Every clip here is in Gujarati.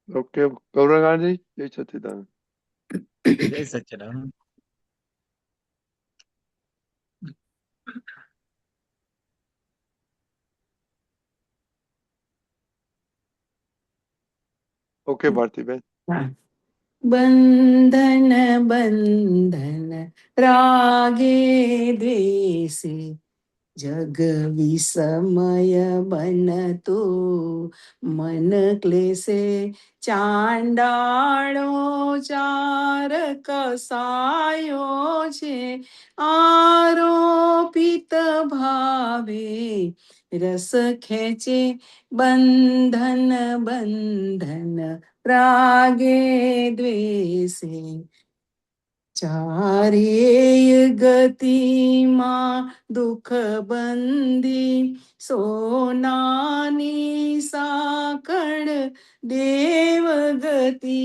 ઓકે, ગૌરંગાજી, જય સચિદાનંદ. જય સચ્ચિદાનંદ. ઓકે ભારતીબેન. બંધન બંધન રાગે દ્વેષે જગ વિષમય બનતો મન ક્લેશે ચાંડાળો ચાર કસાયો છે આરોપિત ભાવે રસ ખેંચે બંધન બંધન રાગે દ્વેષે ચારેય ગતિમાં દુઃખ બંધી સોનાની સાકળ દેવ ગતિ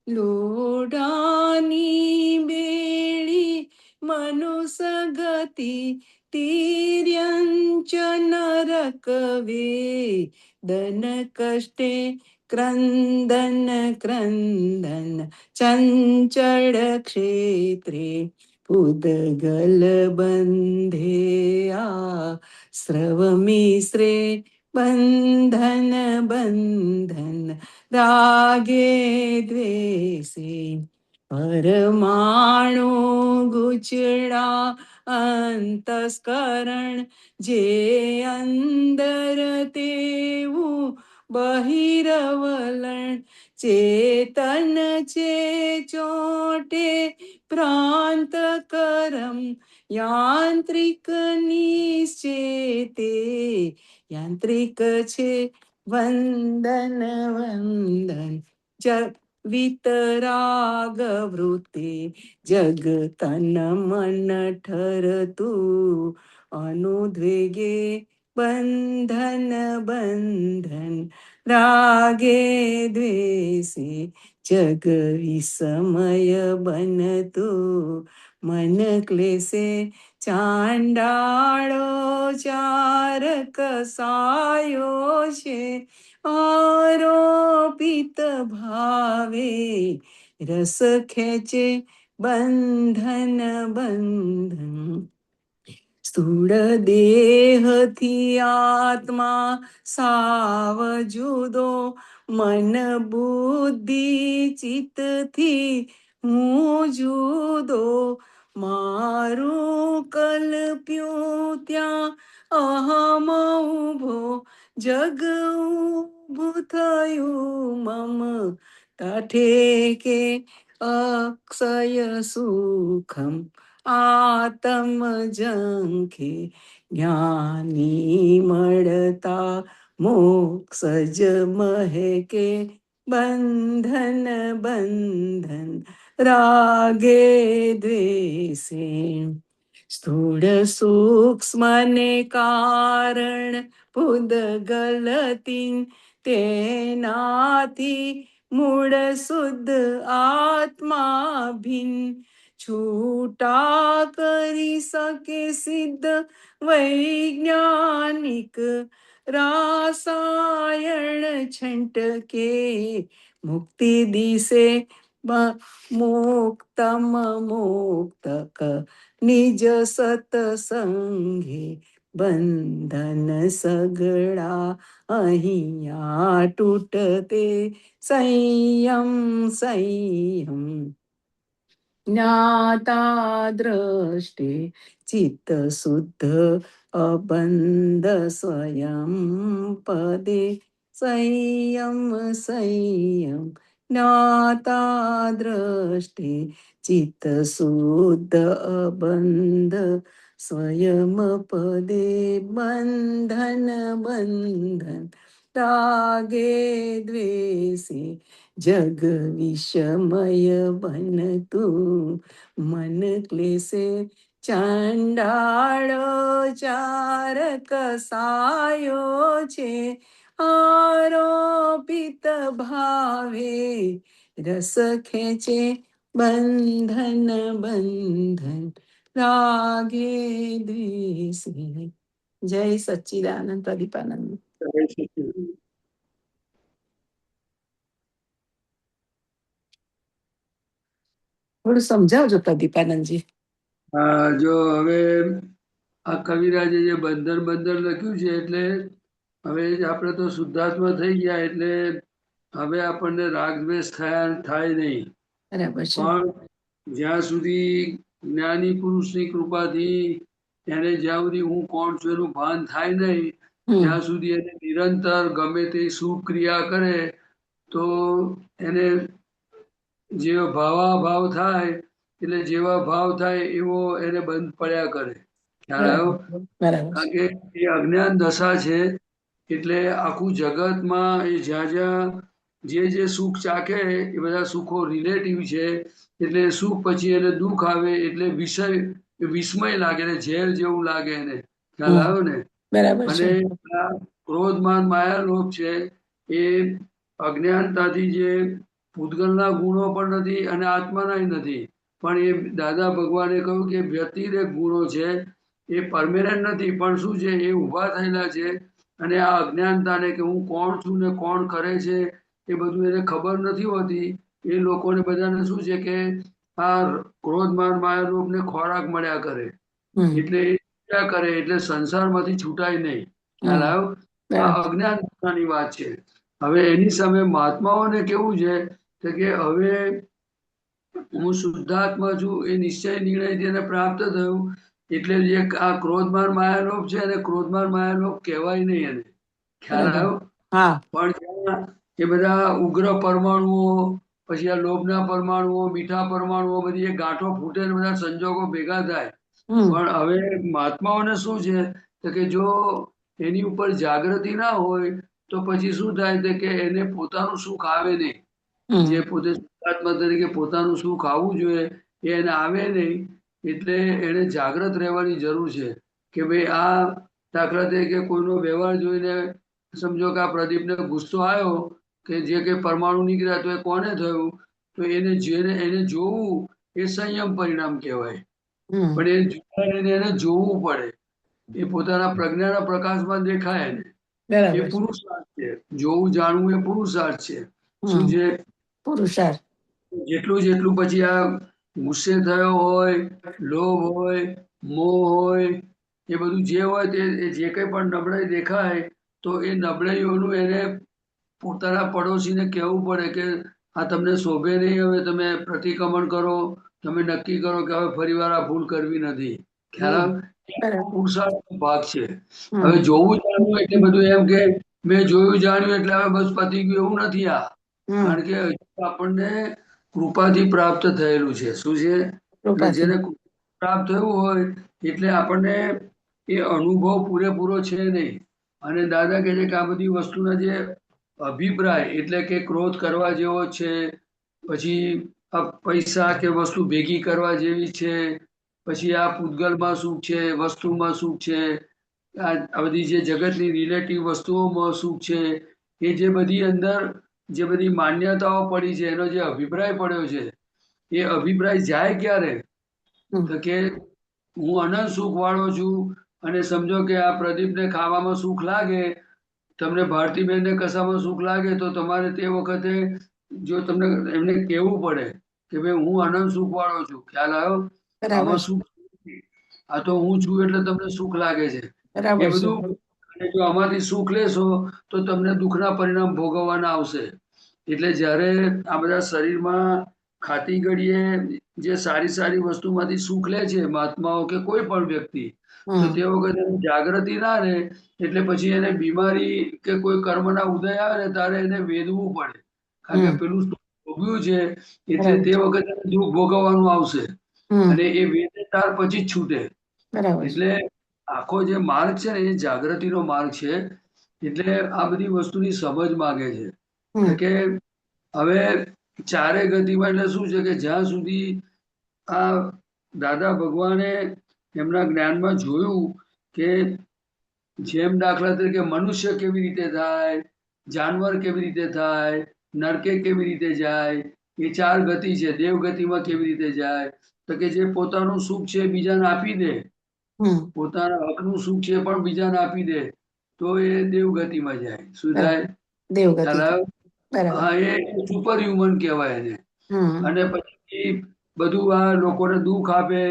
લોઢાની બેડી મનુષ ગતિ તિર્યંચ નરકવે દન કષ્ટે ક્રંદન ક્રંદન ચંચળ ક્ષેત્રે ઉદગલ બંધે સ્રવ મિશ્રે બંધન બંધન રાગે દ્વેષે પરમાણુ ગુચડા અંતસ્કરણ જે અંદર તેવું બહિરવલણ ચેતન ચે ચોટે પ્રાંત કરમ યાંત્રિક નિશ્ચેતે યાંત્રિક છે વંદન વંદન વિતરાગ વૃત્તિ જગ તન મન ઠરતું અનુદ્વેગે બંધન બંધન રાગે દ્વેષે જગ વિષમય બનતું મન ક્લેશે ચાંડાળો ચાર કસાયો છે આરોપિત ભાવે રસ ખેંચે બંધન બંધન સ્થૂળ દેહથી આત્મા સાવ જુદો મન બુદ્ધિ ચિત્તથી હું જુદો મારું કલ્પ્યું ત્યાં અહમ ઉભો જગ ઊભું થયું મમ તઠે અક્ષય સુખમ આતમ જંખે જ્ઞાની મળતા મોક્ષ જ મહેકે બંધન બંધન રાગે દ્વેષે સ્થૂળ સૂક્ષ્મને કારણ પૂદગલતી તેનાથી મૂળ શુદ્ધ આત્મા ભિન્ન છૂટા કરી શકે સિદ્ધ વૈજ્ઞાનિક રાસાયણ છંટકે મુક્તિ દિશે મુક્તમ મુક્તક નિજ સતસંગે બંધન સગડા અહીંયા તૂટતે સંયમ સંયમ જ્ઞાતા દ્રષ્ટે ચિત્ત શુદ્ધ અબંધ સ્વયં પદે સંયમ સંયમ જ્ઞાતા દ્રષ્ટે ચિત્ત શુદ્ધ અબંધ સ્વયં પદે બંધન બંધન રાગે દ્વેષે જગ વિષમય બનતું મન ક્લેશે ચાંડાળો ચાર કસાયો છે આરોપિત ભાવે રસ ખેંચે બંધન બંધન રાગે દ્વેષે જય સચ્ચિદાનંદ પ્રદીપાનંદ. જય સચિદાનંદ. થોડું સમજાવજો પ્રદીપાનંદજી. જો હવે આ કવિરાજે જે બંદર બંદર લખ્યું છે એટલે હવે આપણે તો શુદ્ધાત્મા થઈ ગયા એટલે હવે આપણને રાગ દ્વેષ થાય નહીં. બરાબર છે. પણ જ્યાં સુધી જ્ઞાની પુરુષની કૃપાથી એને જ્યાં સુધી હું કોણ છું એનું ભાન થાય નહીં ત્યાં સુધી એને નિરંતર ગમે તે શુભ ક્રિયા કરે તો એને જે ભાવાભાવ થાય એટલે જેવા ભાવ થાય એવો એને બંધ પડ્યા કરે. ખ્યાલ આવ્યો? કારણ કે એ અજ્ઞાન દશા છે એટલે આખું જગતમાં એ જ્યાં જ્યાં જે સુખ ચાખે એ બધા સુખો રિલેટિવ છે એટલે સુખ પછી એને દુઃખ આવે એટલે વિસ્મય લાગે ને ઝેર જેવું લાગે એને. ખ્યાલ આવ્યો ને? અને આ ક્રોધ માન માયા લોભ છે એ અજ્ઞાનતાથી જે પૂતગલના ગુણો પણ નથી અને આત્માના નથી પણ એ દાદા ભગવાને કહ્યું કે વ્યતિરેક ગુણો છે એ પરમેનન્ટ નથી પણ શું છે એ ઊભા થયેલા છે અને આ અજ્ઞાનતાને કે હું કોણ છું ને કોણ કરે છે એ બધું એને ખબર નથી હોતી. એ લોકોને બધાને શું છે કે આ ક્રોધ માન માયા લોભ ને ખોરાક મળ્યા કરે એટલે એ કરે એટલે સંસારમાંથી છૂટાય નહીં. ખ્યાલ આવ્યો? આ અજ્ઞાનતાની વાત છે. હવે એની સામે મહાત્માઓને કેવું છે કે હવે હું શુદ્ધાત્મા છું એ નિશ્ચય નિર્ણયથી એને પ્રાપ્ત થયું એટલે જે આ ક્રોધમાન માયાલોભ છે અને ક્રોધમાન માયાલોભ કહેવાય નહીં એને. ખ્યાલ આવ્યો? પણ જ્યાં એ બધા ઉગ્ર પરમાણુઓ પછી આ લોભના પરમાણુઓ મીઠા પરમાણુઓ બધી એ ગાંઠો ફૂટે ને બધા સંજોગો ભેગા થાય. પણ હવે મહાત્માઓને શું છે કે જો એની ઉપર જાગૃતિ ના હોય તો પછી શું થાય કે એને પોતાનું સુખ આવે નહીં. જે પોતે શુદ્ધાત્મા તરીકે પોતાનું સુખ આવવું જોઈએ એ એને આવે નહીં એટલે એને જાગૃત રહેવાની જરૂર છે કે ભાઈ આ દાખલા તરીકે કોઈનો વ્યવહાર જોઈને સમજો કે આ પ્રદીપને ગુસ્સો આવ્યો કે જે કે પરમાણુ નીકળ્યા તો એ કોને થયું તો એને જોવું એ સંયમ પરિણામ કહેવાય. પણ એને જોવું પડે એ પોતાના પ્રજ્ઞાના પ્રકાશમાં દેખાય ને એ પુરુષાર્થ છે. જોવું જાણવું એ પુરુષાર્થ છે. શું છે? પુરુષાર્થ. જેટલું પછી આ ગુસ્સે થયો હોય લોભ હોય મોહ હોય એ બધું જે હોય તે જે કંઈ પણ નબળાઈ દેખાય તો એ નબળાઈઓનું એને પોતાના પડોશીને કહેવું પડે કે આ તમને શોભે નહીં હવે તમે પ્રતિક્રમણ કરો તમે નક્કી કરો કે હવે ફરીવાર આ ભૂલ કરવી નથી. ખ્યાલ પુરુષાર્થનો ભાગ છે. હવે જોવું જાણવું એટલે બધું એમ કે મેં જોયું જાણ્યું એટલે હવે બસ પતી ગયું એવું નથી. આ કારણ કે આપણને કૃપાથી પ્રાપ્ત થયેલું છે. શું છે? જેને પ્રાપ્ત થયું હોય એટલે આપણને એ અનુભવ પૂરેપૂરો છે નહીં. અને દાદા કહે છે કે આ બધી વસ્તુના જે અભિપ્રાય એટલે કે ક્રોધ કરવા જેવો છે પછી આ પૈસા કે વસ્તુ ભેગી કરવા જેવી છે પછી આ પૂતગલમાં સુખ છે વસ્તુમાં સુખ છે આ બધી જે જગતની રિલેટિવ વસ્તુઓમાં સુખ છે એ જે બધી અંદર જે બધી માન્યતાઓ પડી છે એનો જે અભિપ્રાય પડ્યો છે એ અભિપ્રાય જાય ક્યારે તો કે હું અનંત સુખ વાળો છું અને સમજો કે આ પ્રદીપને ખાવામાં સુખ લાગે તમને ભારતીબેનને કશામાં સુખ લાગે તો તમારે તે વખતે જો તમને એમને કહેવું પડે કે ભાઈ હું અનંત સુખ વાળો છું. ખ્યાલ આવ્યો? આમાં સુખ આ તો હું છું એટલે તમને સુખ લાગે છે એ બધું. જો આમાંથી સુખ લેશો તો તમને દુઃખના પરિણામ ભોગવવાના આવશે. એટલે જ્યારે આ બધા શરીરમાં ખાતી ઘડીએ જે સારી વસ્તુમાંથી સુખ લે છે મહાત્માઓ કે કોઈ પણ વ્યક્તિ તો તે વખતે જાગૃતિ ના રહે એટલે પછી એને બીમારી કે કોઈ કર્મના ઉદય આવે ને ત્યારે એને વેદવું પડે કારણ કે પેલું ભોગવ્યું છે એટલે તે વખતે દુઃખ ભોગવવાનું આવશે અને એ વેદે ત્યાર પછી જ છૂટે. એટલે આખો જે માર્ગ છે ને એ જાગૃતિનો માર્ગ છે. એટલે આ બધી વસ્તુની સમજ માંગે છે કે હવે ચારે ગતિમાં એટલે શું છે કે જ્યાં સુધી આ દાદા ભગવાને એમના જ્ઞાનમાં જોયું કે જેમ દાખલા તરીકે મનુષ્ય કેવી રીતે થાય જાનવર કેવી રીતે થાય નરકે કેવી રીતે જાય એ ચાર ગતિ છે. દેવ ગતિમાં કેવી રીતે જાય તો કે જે પોતાનું સુખ છે બીજાને આપી દે પોતાના હકનું સુખ છે પણ બીજાને આપી દે તો તો એ દેવગતિમાં જાય. શું બરાબર. થાય? દેવગતિ ખ્યાલ થાય. આવ્યો? બરાબર. હા, એ સુપર હ્યુમન કહેવાય એને. હમ અને પછી બધું આ લોકોને દુઃખ આપે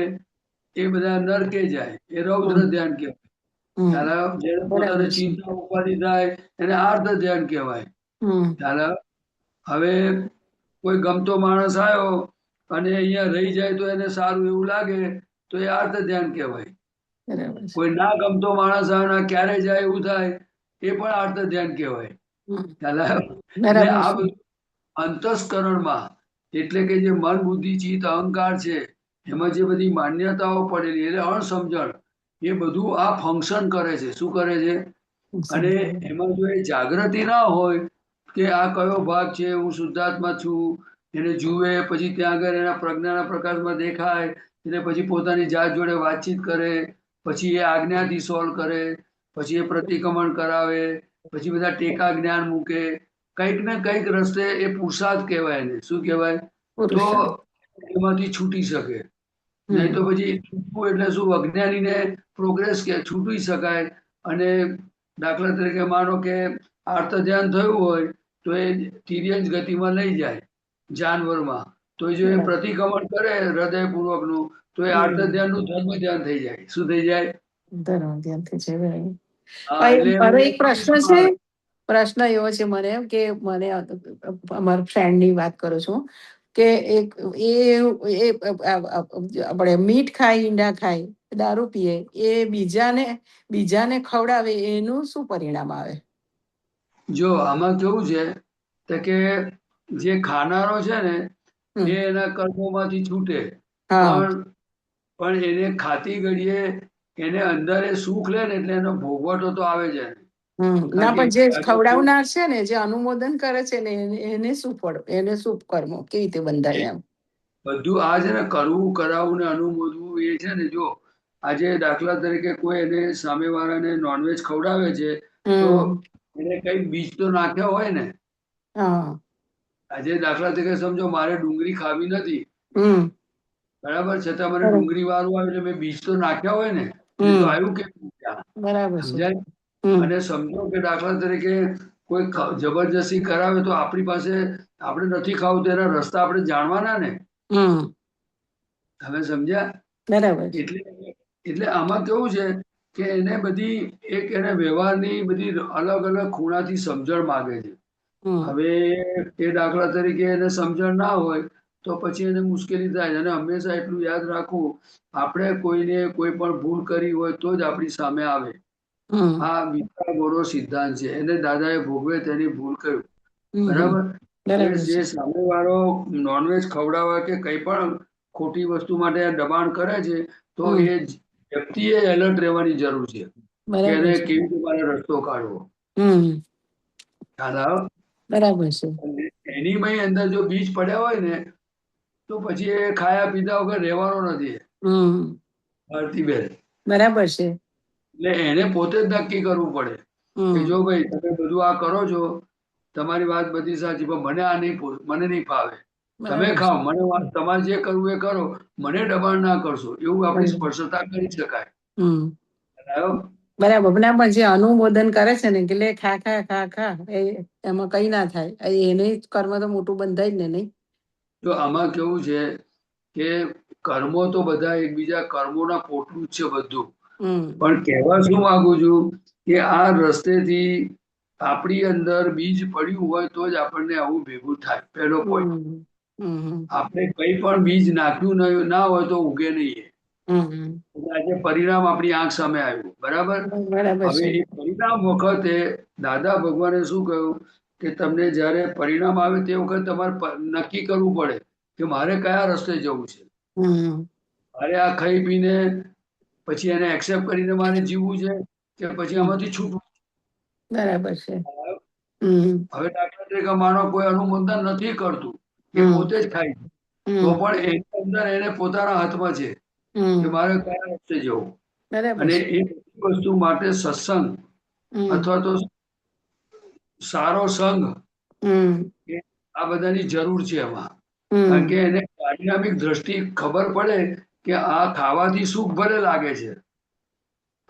એ બધા નરકે જાય. એ રૌદ્ર હમ ધ્યાન કહેવાય. હમ ખ્યાલ આવ્યો? જેને બરાબર પોતાને છે. ચિંતા ઉપાધિ થાય એને આર્ધ ધ્યાન કહેવાય. હમ ખ્યાલ આવ્યો? હવે કોઈ ગમતો માણસ આવ્યો અને અહીંયા રહી જાય તો એને સારું એવું લાગે તો એ આર્ધ ધ્યાન કહેવાય. બરાબર છે. કોઈ ના ગમતો માણસ આવે ને ક્યારે જાય એવું થાય એ પણ આર્ધ ધ્યાન કહેવાય. હમ ખ્યાલ આવ્યો? એટલે બરાબર આ છે. બધું અંતસ્કરણમાં, એટલે કે જે મન બુદ્ધિ ચિત્ત અહંકાર છે એમાં જે બધી માન્યતાઓ પડેલી એટલે અણસમજણ, એ બધું આ ફંક્શન કરે છે. શું કરે છે? અને એમાં જો એ જાગૃતિ ના હોય કે આ કયો ભાગ છે, હું શુદ્ધાત્મા છું, એને જુએ, પછી ત્યાં આગળ એના પ્રજ્ઞાના પ્રકાશમાં દેખાય, એટલે પછી પોતાની જાત જોડે વાતચીત કરે, પછી એ આજ્ઞાથી સોલ્વ કરે, પછી એ પ્રતિક્રમણ કરાવે, પછી બધા ટેકા જ્ઞાન મૂકે, કંઈક ને કંઈક રસ્તે એ પુરુષાર્થ કહેવાય એને. શું કહેવાય? તો પુરુષાર્થ. એમાંથી છૂટી શકે. નહીં તો હમ પછી છૂટવું એટલે શું? અજ્ઞાનીને પ્રોગ્રેસ કે છૂટી શકાય. અને દાખલા તરીકે માનો કે આર્ત ધ્યાન થયું હોય તો એ તિર્યંજ ગતિમાં લઈ જાય જાનવરમાં. તો જો એ બરાબર. પ્રતિક્રમણ કરે હૃદયપૂર્વકનું તો એ આર્ત હમ ધ્યાનનું ધર્મ ધ્યાન થઈ જાય. શું થઈ જાય? ધર્મ ધ્યાનથી છે. બરાબર. હા, એટલે મારો એમાં એક પ્રશ્ન છે. પ્રશ્ન એવો છે મને કે મને અમારા ફ્રેન્ડની વાત કરું છું કે એક આપણે મીઠ ખાય, ઈંડા ખાય, દારૂ પીએ, એ બીજાને ખવડાવે એનું શું પરિણામ આવે? જો આમાં કેવું છે તો કે જે ખાનારો છે ને હમ એ એના કર્મોમાંથી છૂટે, હા. પણ એને ખાતી ઘડીએ એને અંદર એ સુખ લે ને એટલે એનો ભોગવટો તો આવે જ એને. ના, કારણ પણ જે કે ખવડાવનાર છે ને, જે અનુમોદન કરે છે ને, એને શું ફળ, એને શું કર્મ, કેવી રીતે બંધાય એમ? બધું આ છે ને કરવું, કરાવવું ને અનુમોદવું, એ છે ને જો આજે દાખલા તરીકે કોઈ એને સામેવાળાને નોનવેજ ખવડાવે છે તો હમ એને કઈ બીજ તો નાખ્યા હોય ને. હા. આજે દાખલા તરીકે સમજો મારે ડુંગળી ખાવી નથી, હમ બરાબર, છતાં મને બરાબર. ડુંગળી વાળું આવ્યું એટલે મેં બીજ તો નાખ્યા હોય ને. નહીં તો હમ આવ્યું કે બરાબર છે. સમજાય? હમ અને સમજો કે દાખલા તરીકે કોઈ જબરજસ્તી કરાવે તો આપણી પાસે, આપણે નથી ખાવું તો એના રસ્તા આપણે જાણવાના ને. હમ તમે સમજ્યા? બરાબર છે. એટલે એટલે આમાં કેવું છે કે એને બધી એક એને વ્યવહારની બધી અલગ અલગ ખૂણાથી સમજણ માગે છે. હમ હવે એ દાખલા તરીકે એને સમજણ ના હોય તો પછી એને મુશ્કેલી થાય. અને હંમેશા એટલું યાદ રાખવું, આપણે કોઈને કોઈ પણ ભૂલ કરી હોય તો જ આપણી સામે આવે. હમ આ વિચાર ગોળો સિદ્ધાંત છે. એને દાદાએ ભોગવે તેની ભૂલ કહ્યું. હમ બરાબર? બરાબર જે છે. સામેવાળો નોનવેજ ખવડાવવા કે કંઈ પણ ખોટી વસ્તુ માટે દબાણ કરે છે તો હમ એ વ્યક્તિએ એલર્ટ રહેવાની જરૂર છે કે બરાબર એને છે. કેવી રીતે મારે રસ્તો કાઢવો. હમ ખ્યાલ આવ્યો? બરાબર છે. એની અંદર જો બીજ પડ્યા હોય ને તો પછી એ ખાયા પીધા વગર રહેવાનો નથી. હમ ભારતીબેન, બરાબર છે. એટલે એને પોતે જ નક્કી કરવું પડે કે હમ જો ભાઈ તમે બધું આ કરો છો, તમારી વાત બધી સાચી, પણ મને આ નહીં, મને નહીં ફાવે. તમે બરાબર છે. ખાઓ, મને તમારે જે કરવું એ કરો, મને દબાણ ના કરશો. એવું આપણી બરાબર. સ્પષ્ટતા કરી શકાય. હમ બરાબર? બરાબર. ના, પણ જે અનુમોદન કરે છે ને કે લે ખા ખા ખા ખા, એમાં કઈ ના થાય, એને કર્મ તો મોટું બંધાય જ ને, નહીં? તો આમાં કેવું છે કે કર્મો તો બધા એકબીજા કર્મોના પોટલું જ છે બધું. હમ પણ કહેવા શું માંગુ છું કે આ રસ્તેથી આપણી અંદર બીજ પડ્યું હોય તો જ આપણને આવું ભેગું થાય. પહેલો પોઈન્ટ. હમ હમ આપણે કંઈ પણ બીજ નાખ્યું ના હોય તો ઉગે નહીં. હમ આજે પરિણામ આપણી આંખ સામે આવ્યું. બરાબર? બરાબર હવે છે. એ પરિણામ વખતે દાદા ભગવાને શું કહ્યું કે તમને જ્યારે પરિણામ આવે તે વખતે તમારે નક્કી કરવું પડે કે મારે કયા રસ્તે જવું છે. હમ મારે આ ખાઈ પીને પછી એને એક્સેપ્ટ કરીને મારે જીવવું છે કે પછી હમ આમાંથી છૂટવું. બરાબર છે. હમ હવે દાખલા તરીકે માનો કોઈ અનુમોદન નથી કરતું, એ હમ પોતે જ ખાય છે, તો હમ પણ એની અંદર એને પોતાના હાથમાં છે કે હમ મારે કયા રસ્તે જવું. બરાબર અને છે. એ વસ્તુ માટે સત્સંગ હમ અથવા તો સારો સંઘ, હમ આ બધાની જરૂર છે એમાં. કારણ કે હમ એને પારિણામિક દ્રષ્ટિ ખબર પડે કે આ ખાવાથી સુખ ભલે લાગે છે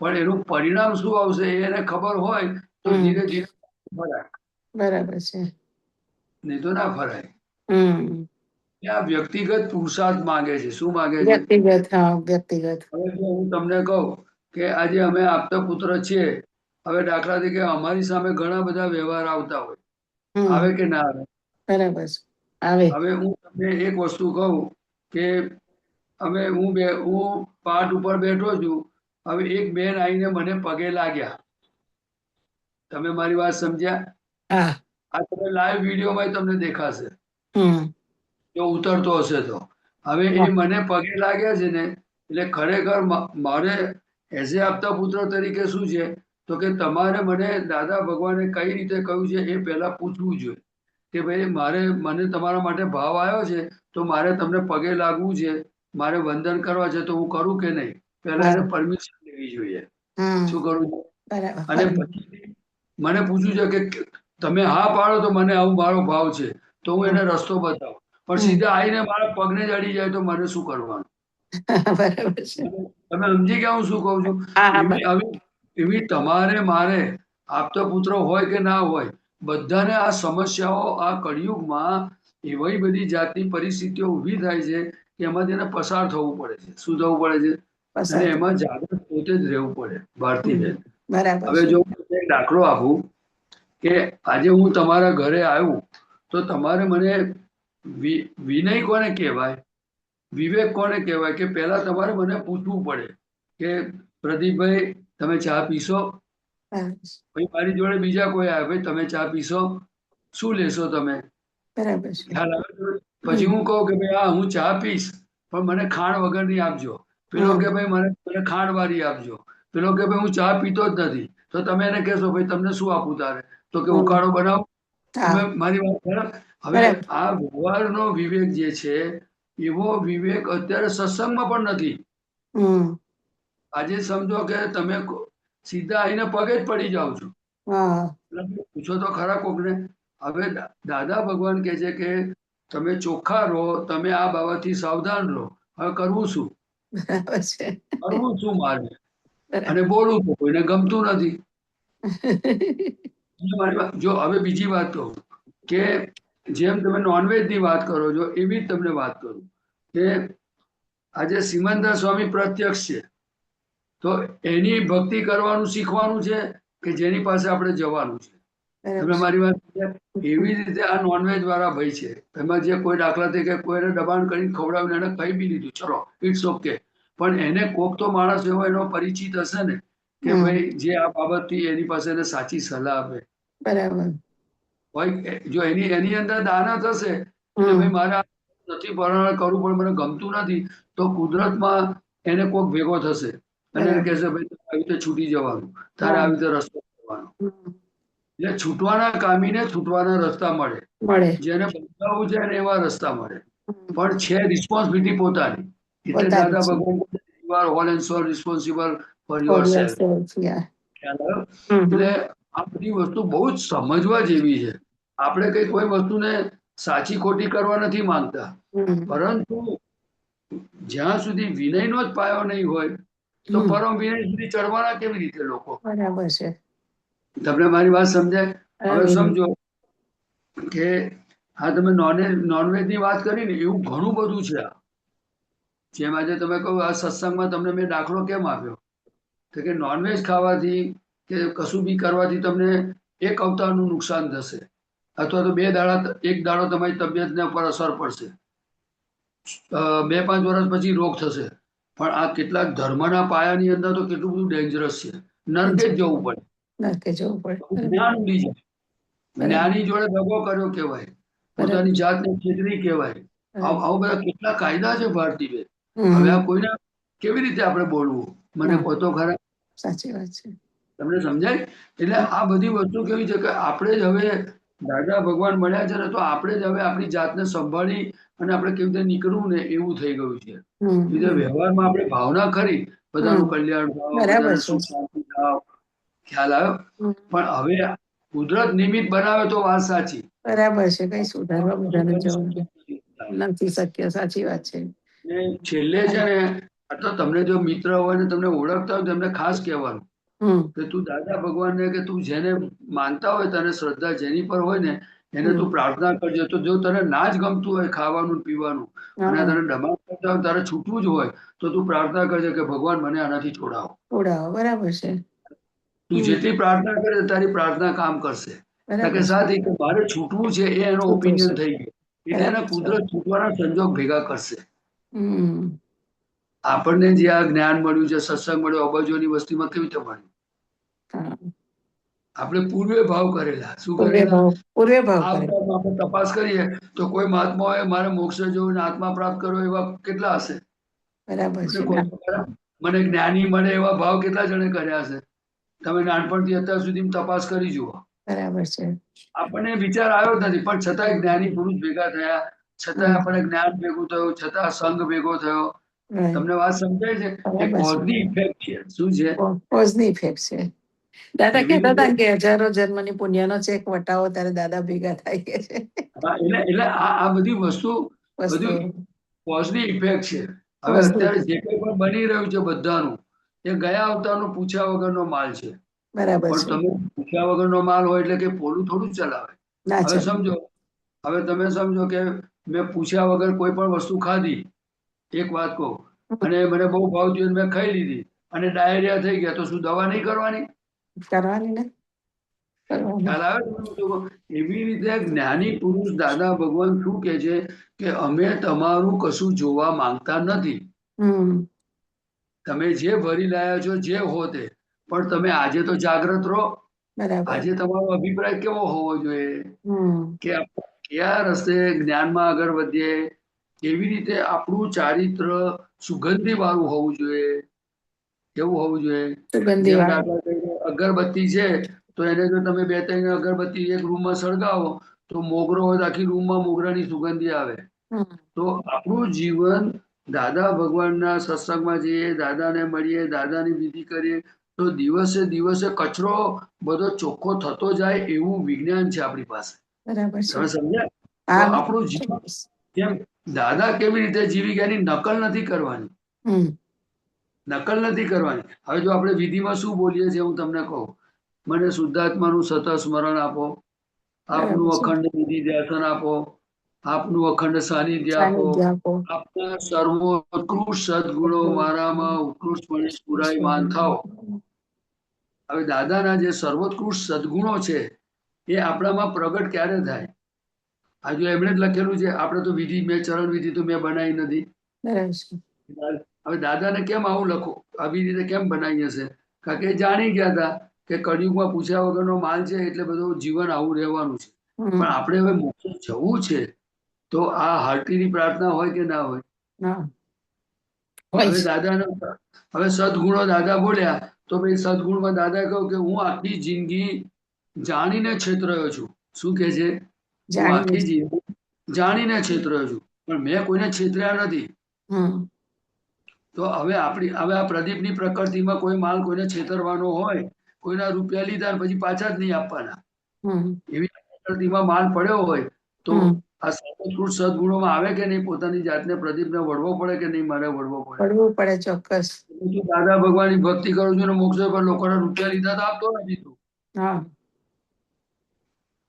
પણ એનું પરિણામ શું આવશે એ એને ખબર હોય તો હમ. ધીરે ધીરે ફરાય, બરાબર છે. નહીં તો ના ફરાય. હમ. એ આ વ્યક્તિગત પુરુષાર્થ માંગે છે. શું માંગે છે? વ્યક્તિગત, હા, વ્યક્તિગત. હવે જો હું તમને કહું કે આજે અમે આપતા પુત્ર છીએ, હવે દાખલા તરીકે અમારી સામે ઘણા બધા વ્યવહાર આવતા હોય, આવે હમ. કે ના આવે? બરાબર છે. આવે. હવે હું તમને એક વસ્તુ કહું કે હું પાટ ઉપર બેઠો છું. હવે એક બેન આવીને મને પગે લાગ્યા. તમે મારી વાત સમજ્યા? હા. આ તમે લાઈવ વિડીયોમાં તમને દેખાશે હમ. જો ઉતરતો હશે તો. હવે એ મને પગે લાગ્યા છે ને, એટલે ખરેખર મારે એઝ એ આપતા પુત્ર તરીકે શું છે તો કે તમારે મને દાદા ભગવાને કઈ રીતે કહ્યું છે એ પહેલા પૂછવું જોઈએ કે ભાઈ મને તમારા માટે ભાવ આવ્યો છે તો મારે તમને પગે લાગવું છે, મારે વંદન કરવા છે તો હું કરું કે નહીં? પહેલા એને પરમિશન લેવી જોઈએ. હમ. શું કરવું જોઈએ? બરાબર. અને પછી મને પૂછ્યું છે કે તમે હા પાડો તો મને આવું મારો ભાવ છે તો હું એને રસ્તો બતાવું, પણ સીધા આવીને મારા પગને જ અડી જાય તો મને શું કરવાનું? બરાબર છે. તમે સમજી ગયા હું શું કહું છું? હા, હા, એવી તમારે મારે આપતા પુત્ર હોય કે ના હોય, બધાને આ સમસ્યાઓ આ કળિયુગમાં એવી બધી જાતની પરિસ્થિતિઓ ઊભી થાય છે કે એમાંથી એને પસાર થવું પડે છે. શું થવું પડે છે? પસાર અને થવું. એમાં જાગૃત પોતે જ રહેવું પડે. ભારતીબેન, બરાબર હવે છે. જો હું એક દાખલો આપું કે આજે હું તમારા ઘરે આવ્યું તો તમારે મને વિનય કોને કહેવાય, વિવેક કોને કહેવાય કે પહેલા તમારે મને પૂછવું પડે કે પ્રદીપભાઈ તમે ચા પીશો? બરાબર ભાઈ મારી જોડે બીજા કોઈ આવે, ભાઈ તમે ચા પીશો? શું લેશો તમે? બરાબર છે. ખ્યાલ આવે? પછી હું કહું કે ભાઈ હા હું ચા પીશ પણ મને ખાંડ વગરની આપજો. પેલો કે ભાઈ મને ખાંડ વાળી આપજો. પેલો કે ભાઈ હું ચા પીતો જ નથી. તો તમે એને કહેશો ભાઈ તમને શું આપું તારે? તો કે ઉકાળો બનાવો. તમે હા. મારી વાત કરો. હવે બરાબર. આ વ્યવહારનો વિવેક જે છે એવો વિવેક અત્યારે સત્સંગમાં પણ નથી. હમ. આજે સમજો કે તમે સીધા આવીને પગે જ પડી જાઓ છો. હા. પૂછો તો ખરા કોકને. હવે દાદા ભગવાન કહે છે કે તમે ચોખ્ખા રહો, તમે આ બાબતથી સાવધાન રહો. હવે કરવું શું? બરાબર છે. કરવું શું મારે? બરાબર. અને બોલવું તો કોઈને ગમતું નથી. જો હવે બીજી વાત કહું કે જેમ તમે નોનવેજ ની વાત કરો છો એવી જ તમને વાત કરું કે આજે સિમંદર સ્વામી પ્રત્યક્ષ છે તો એની ભક્તિ કરવાનું શીખવાનું છે કે જેની પાસે આપણે જવાનું છે? તમે મારી વાત એવી રીતે આ નોનવેજ વાળા ભાઈ છે, એમાં જે કોઈ દાખલા તરીકે કોઈને દબાણ કરીને ખવડાવીને એને કહી બી લીધું ચલો ઇટ્સ ઓકે, પણ એને કોક તો માણસ એવો એનો પરિચિત હશે ને કે ભાઈ જે આ બાબતથી એની પાસે એને સાચી સલાહ આપે. બરાબર. હોય જો એની અંદર દાના થશે કે ભાઈ મારે નથી પરણા કરવું પણ મને ગમતું નથી તો કુદરતમાં એને કોક ભેગો થશે અને એને કહેશે ભાઈ આવી રીતે છૂટી જવાનું, તારે આવી રીતે રસ્તો કરવાનો. એટલે છૂટવાના કામીને છૂટવાના રસ્તા મળે, જેને બદલાવું છે એને એવા રસ્તા મળે, પણ છે રિસ્પોન્સિબિલિટી પોતાની. એટલે દાદા ભગવાન you are whole and sole responsible for your self. એટલે આ બધી વસ્તુ બહુ જ સમજવા જેવી છે. આપણે કઈ કોઈ વસ્તુને સાચી ખોટી કરવા નથી માંગતા, પરંતુ જ્યાં સુધી વિનયનો જ પાયો નહીં હોય તો પરમ વિનય સુધી ચડવાના કેવી રીતે લોકો? બરાબર છે. તમને મારી વાત સમજાય? હવે સમજો કે હા તમે નોનવેજ ની વાત કરી ને એવું ઘણું બધું છે. જેમ આજે તમે કહો આ સત્સંગમાં તમને મેં દાખલો કેમ આપ્યો કે નોનવેજ ખાવાથી કે કશું બી કરવાથી તમને એક અવતારનું નુકસાન થશે અથવા તો એક દાડો તમારી તબિયતને ઉપર અસર પડશે, 2-5 વર્ષ પછી રોગ થશે. પણ આ કેટલાક ધર્મના પાયાની અંદર તો કેટલું બધું ડેન્જરસ છે. નરકે જ જવું પડે. નરકે જવું પડે. જ્ઞાન ઉડી જાય. જ્ઞાની જોડે દગો કર્યો કહેવાય, પોતાની જાતને છેતરી કહેવાય. આવા બધા કેટલા કાયદા છે ભારતીય. હવે આ કોઈને કેવી રીતે આપણે બોલવું? મને કહો તો ખરા. સાચી વાત છે. તમને સમજાય? એટલે આ બધી વસ્તુ કેવી છે કે આપણે જ હવે દાદા ભગવાન મળ્યા છે ને તો આપણે જ હવે આપણી જાતને સંભાળી અને આપણે કેવી રીતે નીકળવું ને એવું થઈ ગયું છે. એટલે વ્યવહારમાં આપણે ભાવના ખરી બધાનું કલ્યાણ થાવ, બધાને સુખ શાંતિ થાવ, ખ્યાલ આવ્યો? પણ હવે કુદરત નિમિત્ત બનાવે તો વાત સાચી. બરાબર છે. કઈ સુધારવા બધાને જવાનું નથી શક્ય. સાચી વાત છે. છેલ્લે છે ને આ તો તમને જો મિત્ર હોય ને તમને ઓળખતા હોય તો એમને ખાસ કહેવાનું કે તું દાદા ભગવાનને કે તું જેને માનતા હોય તને શ્રદ્ધા જેની પર હોય ને એને તું પ્રાર્થના કરજે. તો જો તને ના જ ગમતું હોય ખાવાનું ને પીવાનું અને હા તને દબાણ કરતા હોય તારે છૂટવું જ હોય તો તું પ્રાર્થના કરજે કે ભગવાન મને આનાથી છોડાવો. ઓળાવો બરાબર છે. તું હમ જેટલી પ્રાર્થના કરે તારી પ્રાર્થના કામ કરશે. બરાબર કે છે. સાથે કે મારે છૂટવું છે એ એનો છૂટું છે. ઓપિનિયન થઈ ગયો એટલે એને બરાબર છે. કુદરત છૂટવાના સંજોગ ભેગા કરશે. હમ આપણને જે આ જ્ઞાન મળ્યું છે સત્સંગ મળ્યો અબજોની વસ્તીમાં કેવી રીતે મળ્યું? હા આપણે પૂર્વે ભાવ કરેલા. શું પૂર્વે કરેલા? ભાવ પૂર્વે ભાવ આ કરે. અવતારમાં આપણે તપાસ કરીએ તો કોઈ મહાત્માઓએ મારે મોક્ષ જોયું ને આત્મા પ્રાપ્ત કર્યો એવા કેટલા હશે? બરાબર મને છે. કહો તો ખરા. મને જ્ઞાની મળે એવા ભાવ કેટલા જણે કર્યા હશે? તમે નાનપણથી અત્યાર સુધી તપાસ કરી જુઓ. બરાબર છે. આપણને વિચાર આવ્યો જ નથી પણ છતાંય જ્ઞાની પુરુષ ભેગા થયા, છતાંય આપણને જ્ઞાન ભેગું થયું, છતાં સંઘ ભેગો થયો. right. તમને વાત સમજાય છે? એ બરાબર છે. કોઝની ઇફેક્ટ છે. શું છે? કોઝની ઇફેક્ટ છે. દાદા એવી કહેતા હતા રીતે કે હજારો જન્મની પુણ્યનો ચેક વટાવો ત્યારે દાદા ભેગા થાય કે છે એટલે આ બધી વસ્તુ વસ્તુ બધી કોઝની ઇફેક્ટ છે. હવે કોઝની અત્યારે જે કંઈ પણ બની રહ્યું છે બધાનું એ ગયા અવતારનો પૂછ્યા વગરનો માલ છે. બરાબર પણ છે. તમે પૂછ્યા વગરનો માલ હોય એટલે કે પોલું થોડું જ ચલાવે. ના હવે ચાલે. સમજો, હવે તમે સમજો કે મેં પૂછ્યા વગર કોઈ પણ વસ્તુ ખાધી, એક વાત કહું, અને મને બહુ ભાવતી હોય મેં ખાઈ લીધી અને ડાયરિયા થઈ ગયા તો શું દવા નહીં કરવાની? કરવાની ને કરવાની. ખ્યાલ આવે તમને લોકો? એવી રીતે જ્ઞાની પુરુષ દાદા ભગવાન શું કે છે કે અમે તમારું કશું જોવા માંગતા નથી. હમ તમે જે ભરી લાયા છો જે હો તે, પણ તમે આજે તો જાગ્રત રહો. બરાબર. આજે તમારો અભિપ્રાય કેવો હોવો જોઈએ હમ કે આપણે કયા રસ્તે જ્ઞાનમાં આગળ વધીએ, કેવી રીતે આપણું ચારિત્ર સુગંધી વાળું હોવું જોઈએ, કેવું હોવું જોઈએ. સુગંધી જેમ વાળું. દાખલા તરીકે અગરબત્તી છે તો એને જો તમે 2-3 અગરબત્તી એક રૂમમાં સળગાવો તો મોગરો હોય તો આખી રૂમમાં મોગરાની સુગંધી આવે. હમ તો આપણું જીવન દાદા ભગવાનના સત્સંગમાં જઈએ, દાદાને મળીએ, દાદાની વિધિ કરીએ તો દિવસે દિવસે કચરો બધો ચોખ્ખો થતો જાય એવું વિજ્ઞાન છે આપણી પાસે. બરાબર છે. તમે સમજ્યા? તો હા આપણું જીવન જેમ દાદા કેવી રીતે જીવી ગયા એની નકલ નથી કરવાની. હમ નકલ નથી કરવાની. હવે જો આપણે વિધિમાં શું બોલીએ છીએ હું તમને કહું, મને શુદ્ધાત્માનું સતત સ્મરણ આપો, આપનું બરાબર છે. અખંડ નિધિ ધ્યાસન આપો, આપનું અખંડ સાનિધ્ય આપો, સાનિધ્ય આપો. આપના સર્વોત્કૃષ્ટ સદગુણો મારામાં ઉત્કૃષ્ટપણે સ્ફુરાયમાન થાઓ. હવે દાદાના જે સર્વોત્કૃષ્ટ સદગુણો છે એ આપણામાં પ્રગટ ક્યારે થાય? આ જો એમણે જ લખેલું છે. આપણે તો વિધિ મેં ચરણ વિધિ તો મેં બનાવી નથી. બરાબર છે. હવે દાદાને કેમ આવું લખો આવી રીતે કેમ બનાવી હશે? કારણ કે એ જાણી ગયા હતા કે કળિયુગમાં પૂછ્યા વગરનો માલ છે એટલે બધું જીવન આવું રહેવાનું છે. પણ આપણે હવે મોક્ષે જવું છે તો આ હાર્ટીની પ્રાર્થના હોય કે ના હોય? હા હોય હવે છે. દાદાના હવે સદગુણો દાદા બોલ્યા તો ભાઈ સદગુણમાં દાદા કહ્યું કે હું આખી જિંદગી જાણીને છેતરાયો છું. શું કે છે? હું જાણીને આખી જિંદગી જાણીને છેતરાયો છું પણ મેં કોઈને છેતર્યા નથી. હમ તો હવે હવે આ પ્રદીપની પ્રકૃતિમાં કોઈ માલ કોઈને છેતરવાનો હોય, કોઈના રૂપિયા લીધા પછી પાછા જ નહીં આપવાના, હમ એવી પ્રકૃતિમાં માલ પડ્યો હોય તો હમ આ સર્વોત્કૃષ્ટ સદગુણોમાં આવે કે નહીં? પોતાની જાતને પ્રદીપને વળવો પડે કે નહીં? મારે વળવો પડે. પડવું પડે ચોક્કસ. હું તો દાદા ભગવાનની ભક્તિ કરું છું ને મોક્ષ પર લોકોના રૂપિયા લીધા તો આપતો નથી તું. હા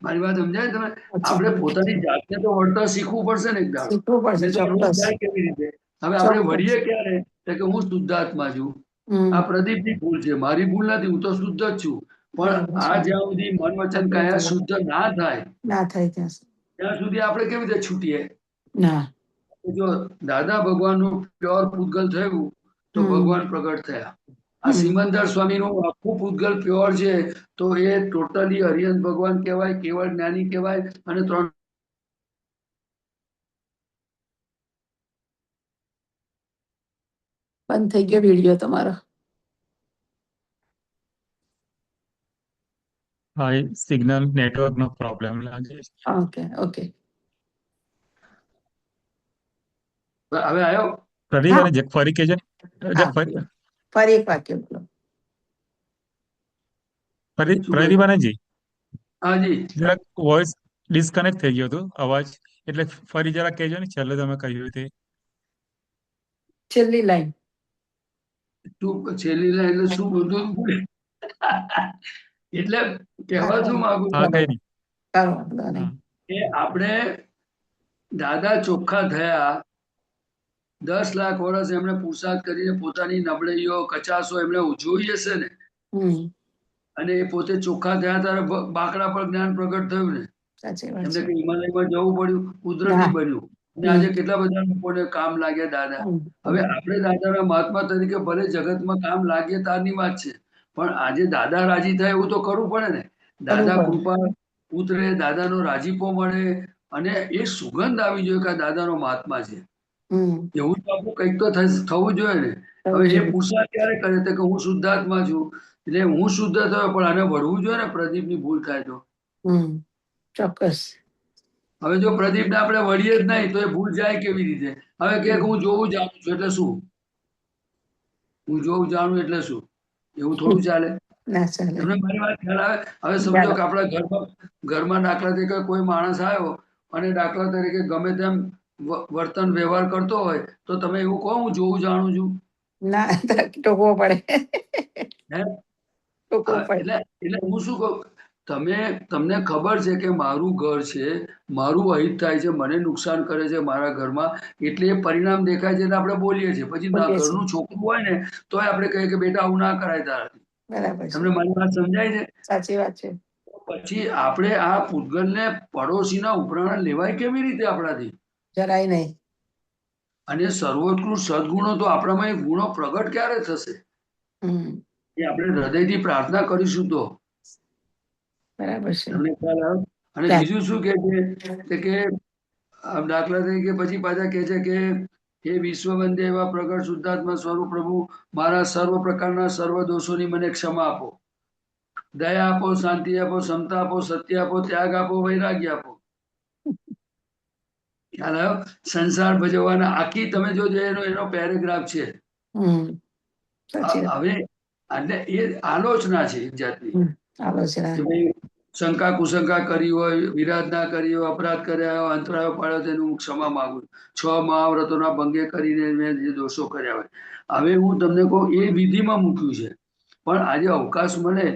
મારી વાત સમજાય તમે? સાચી આપણે વાત. પોતાની જાતને તો વળતા શીખવું પડશે ને એક દાડો. શીખવું પડશે નહીં તો રોજ ચોક્કસ. જાય કેવી રીતે? હવે આપણે ચોક્કસ. વળીએ ક્યારે? તો કે હું શુદ્ધાત્મા છું. હમ આ પ્રદીપની ભૂલ છે, મારી ભૂલ નથી, હું તો શુદ્ધ જ છું. પણ બરાબર આ છે. જ્યાં સુધી મન વચન કાયા શુદ્ધ ના થાય ના થાય ત્યાં સુધી. ત્યાં સુધી આપણે કેવી રીતે છૂટીએ? ના. જો દાદા ભગવાનનું પ્યોર પૂતગલ થયું તો હમ ભગવાન પ્રગટ થયા. આ હમ સિમંદર સ્વામીનું આખું પૂતગલ પ્યોર છે તો એ ટોટલી હરિહંત ભગવાન કહેવાય, કેવળ જ્ઞાની કહેવાય. અને 3 બંધ થઈ ગયો વિડીયો તમારો. હા એ સિગ્નલ નેટવર્ક નો પ્રોબ્લેમ લાગે છે. Okay okay. હવે આવ્યો? પ્રદીપ હા અને ફરી કેજો ને. હા બોલો. ફરી એક વાક્ય બોલો. શું પ્રદીપ કહ્યું? અને જી હાજી. જરાક વોઇસ ડિસ્કનેક્ટ થઈ ગયો હતો અવાજ, એટલે ફરી જરા કહેજો ને છેલ્લે તમે કહ્યું તે. છેલ્લી લાઈન. શું છેલ્લી લાઈન એટલે શું બધું એટલે કહેવા શું માંગુ હા છું કઈ નહીં. કરો વાંધો નહીં. હા. કે આપણે દાદા ચોખ્ખા થયા 10 લાખ વર્ષ એમણે પુરુષાર્થ કરીને પોતાની નબળાઈઓ કચાશો એમણે જોઈ હશે ને હમ અને એ પોતે ચોખ્ખા થયા ત્યારે બાકડા પર જ્ઞાન પ્રગટ થયું ને સાચી વાત એમને છે. કઈ હિમાલયમાં જવું પડ્યું કુદરતી ના. બન્યું અને આજે કેટલા બધા લોકોને કામ લાગ્યા દાદા હવે આપણે દાદાના મહાત્મા તરીકે ભલે જગતમાં કામ લાગે તારની વાત છે પણ આજે દાદા રાજી થાય એવું તો કરવું પડે ને દાદા કરવું કૃપા ઉતરે દાદાનો રાજીપો મળે અને એ સુગંધ આવી જોઈએ કે આ દાદાનો મહાત્મા છે હમ એવું તો આપણું કંઈક તો થવું જોઈએ ને થવું હવે એ જોઈએ. પુરુષાર્થ ક્યારે કરે તો કે હું શુદ્ધાત્મા છું એટલે હું શુદ્ધ થયો પણ આને વળવું જોઈએ ને પ્રદીપની ભૂલ થાય તો હમ ચોક્કસ. હવે જો પ્રદીપને આપણે વળીએ જ નહીં તો એ ભૂલ જાય કેવી રીતે હવે કે હું જોવું જાણું છું એટલે શું હું જોવું જાણું એટલે શું એવું થોડું ચાલે ના ચાલે. તમને મારી વાત ખ્યાલ આવે હવે સમજો કે આપણા ઘરમાં દાખલા તરીકે કોઈ માણસ આવ્યો અને દાખલા તરીકે ગમે તેમ વર્તન વ્યવહાર કરતો હોય તો તમે એવું કહો હું જોવું જાણું છું ના ટોકવો પડે. હે ટોકવો પડે. એટલે એટલે હું શું કહું તમને ખબર છે કે મારું ઘર છે મારું અહિત થાય છે મને નુકસાન કરે છે મારા ઘરમાં એટલે એ પરિણામ દેખાય છે એટલે આપણે બોલીએ છીએ પછી બોલીએ છીએ. ઘરનું છોકરું હોય ને તોય આપણે કહીએ કે બેટા આવું ના કરાય તારાથી બરાબર છે. તમને મારી વાત સમજાય છે સાચી વાત છે. પછી આપણે આ પૂતગલને પડોશીના ઉપરાણા લેવાય કેવી રીતે આપણાથી જરાય નહીં. અને સર્વોત્કૃષ્ટ સદગુણો તો આપણામાં એ ગુણો પ્રગટ ક્યારે થશે હમ એ આપણે હૃદયથી પ્રાર્થના કરીશું તો બરાબર છે. તમને ખ્યાલ આવે અને ખ્યાલ. બીજું શું કે છે કે આમ દાખલા તરીકે પછી પાછા કહે છે કે હે વિશ્વવંદે એવા પ્રગટ શુદ્ધાત્મા સ્વરૂપ પ્રભુ મારા સર્વ પ્રકારના સર્વ દોષોની મને ક્ષમા આપો દયા આપો શાંતિ આપો ક્ષમતા આપો સત્ય આપો ત્યાગ આપો વૈરાગ્ય આપો ખ્યાલ આવ્યો સંસાર ભજવવાના આખી તમે જોજો એનો પેરેગ્રાફ છે હમ સાચી વાત. હવે એટલે એ આલોચના છે એક જાતની આલોચના. કે ભાઈ શંકા કુશંકા કરી હોય વિરાધ ના કરી હોય અપરાધ કર્યા હોય અંતરાયો પાડ્યો તેનું હું ક્ષમા માંગુ છું 6 મહાવ્રતોના ભંગે કરીને મેં જે દોષો કર્યા હોય હવે હું તમને કહું એ વિધિમાં મૂક્યું છે પણ આજે અવકાશ મળે